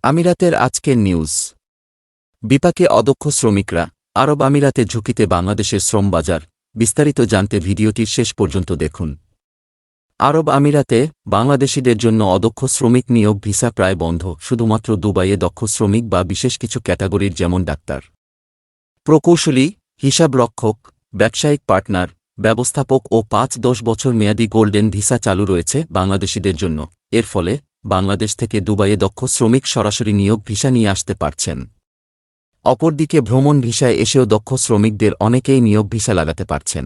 আমিরাতের আজকের নিউজ। বিপাকে অদক্ষ শ্রমিকরা, আরব আমিরাতে ঝুঁকিতে বাংলাদেশের শ্রম বাজার। বিস্তারিত জানতে ভিডিওটির শেষ পর্যন্ত দেখুন। আরব আমিরাতে বাংলাদেশিদের জন্য অদক্ষ শ্রমিক নিয়োগ ভিসা প্রায় বন্ধ, শুধুমাত্র দুবাইয়ে দক্ষ শ্রমিক বা বিশেষ কিছু ক্যাটাগরির যেমন ডাক্তার, প্রকৌশলী, হিসাবরক্ষক, ব্যবসায়িক পার্টনার, ব্যবস্থাপক ও ৫-১০ বছর মেয়াদী গোল্ডেন ভিসা চালু রয়েছে বাংলাদেশিদের জন্য। এর ফলে বাংলাদেশ থেকে দুবাইয়ে দক্ষ শ্রমিক সরাসরি নিয়োগ ভিসা নিয়ে আসতে পারছেন। অপরদিকে ভ্রমণ ভিসায় এসেও দক্ষ শ্রমিকদের অনেকেই নিয়োগ ভিসা লাগাতে পারছেন।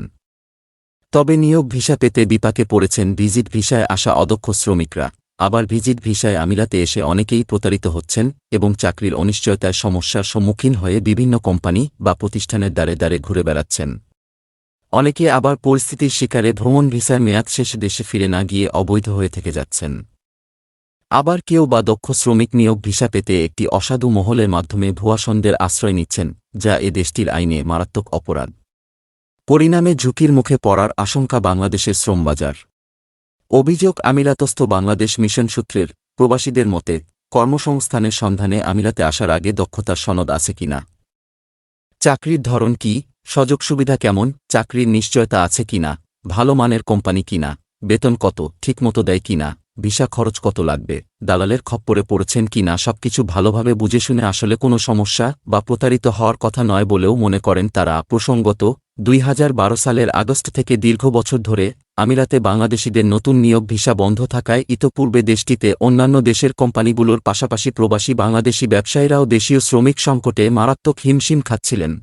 তবে নিয়োগ ভিসা পেতে বিপাকে পড়েছেন ভিজিট ভিসায় আসা অদক্ষ শ্রমিকরা। আবার ভিজিট ভিসায় আমিরাতে এসে অনেকেই প্রতারিত হচ্ছেন এবং চাকরির অনিশ্চয়তায় সমস্যার সম্মুখীন হয়ে বিভিন্ন কোম্পানি বা প্রতিষ্ঠানের দ্বারে দ্বারে ঘুরে বেড়াচ্ছেন। অনেকে আবার পরিস্থিতির শিকারে ভ্রমণ ভিসার মেয়াদ শেষে দেশে ফিরে না গিয়ে অবৈধ হয়ে থেকে যাচ্ছেন। আবার কেউ বা দক্ষ শ্রমিক নিয়োগ ভিসা পেতে একটি অসাধু মহলের মাধ্যমে ভুয়াসনদের আশ্রয় নিচ্ছেন, যা এ দেশটির আইনে মারাত্মক অপরাধ। পরিণামে ঝুঁকির মুখে পড়ার আশঙ্কা বাংলাদেশের শ্রমবাজার। অভিযোগ আমিরাতস্থ বাংলাদেশ মিশন সূত্রের। প্রবাসীদের মতে, কর্মসংস্থানের সন্ধানে আমিরাতে আসার আগে দক্ষতার সনদ আছে কিনা, চাকরির ধরন কি, সুযোগ সুবিধা কেমন, চাকরির নিশ্চয়তা আছে কিনা, ভালো মানের কোম্পানি কিনা, বেতন কত, ঠিকমতো দেয় কিনা, ভিসা খরচ কত লাগবে, দালালের খপ্পরে পড়েছেন কিনা, সবকিছু ভালোভাবে বুঝে শুনে আসলে কোনো সমস্যা বা প্রতারিত হওয়ার কথা নয় বলেও মনে করেন তারা। প্রসঙ্গত, ২০১২ সালের আগস্ট থেকে দীর্ঘ বছর ধরে আমিরাতে বাংলাদেশিদের নতুন নিয়োগ ভিসা বন্ধ থাকায় ইতোপূর্বে দেশটিতে অন্যান্য দেশের কোম্পানিগুলোর পাশাপাশি প্রবাসী বাংলাদেশি ব্যবসায়ীরাও দেশীয় শ্রমিক সংকটে মারাত্মক হিমশিম খাচ্ছিলেন।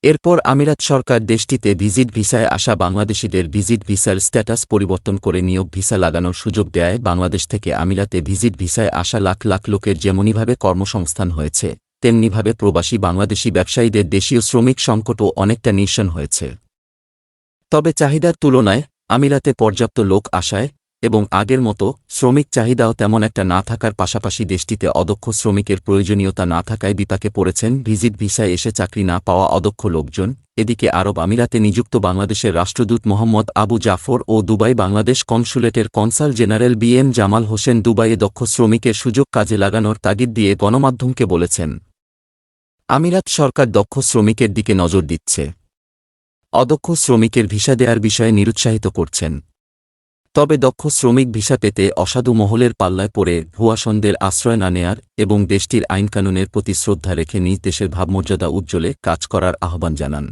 এরপর আমিরাত সরকার দেশটিতে ভিজিট ভিসায় আসা বাংলাদেশিদের ভিজিট ভিসার স্ট্যাটাস পরিবর্তন করে নিয়োগ ভিসা লাগানোর সুযোগ দেয়। বাংলাদেশ থেকে আমিরাতে ভিজিট ভিসায় আসা লাখ লাখ লোকের যেমনিভাবে কর্মসংস্থান হয়েছে, তেমনিভাবে প্রবাসী বাংলাদেশি ব্যবসায়ীদের দেশীয় শ্রমিক সংকটও অনেকটা নিরসন হয়েছে। তবে চাহিদার তুলনায় আমিরাতে পর্যাপ্ত লোক আসায় এবং আগের মতো শ্রমিক চাহিদাও তেমন একটা না থাকার পাশাপাশি দেশটিতে অদক্ষ শ্রমিকের প্রয়োজনীয়তা না থাকায় বিপাকে পড়েছেন ভিজিট ভিসায় এসে চাকরি না পাওয়া অদক্ষ লোকজন। এদিকে আরব আমিরাতে নিযুক্ত বাংলাদেশের রাষ্ট্রদূত মোহাম্মদ আবু জাফর ও দুবাই বাংলাদেশ কনস্যুলেটের consul general BM Jamal Hossain দুবাইয়ে দক্ষ শ্রমিকের সুযোগ কাজে লাগানোর তাগিদ দিয়ে গণমাধ্যমকে বলেছেন, আমিরাত সরকার দক্ষ শ্রমিকের দিকে নজর দিচ্ছে, অদক্ষ শ্রমিকের ভিসা দেওয়ার বিষয়ে নিরুৎসাহিত করছেন। তবে দক্ষ শ্রমিক ভিসা পেতে অসাধু মহলের পাল্লায় পড়ে ভুয়াসনদের আশ্রয় না নেয়ার এবং দেশটির আইনকানুনের প্রতি শ্রদ্ধা রেখে নিজ দেশের ভাবমর্যাদা উজ্জ্বলে কাজ করার আহ্বান জানান।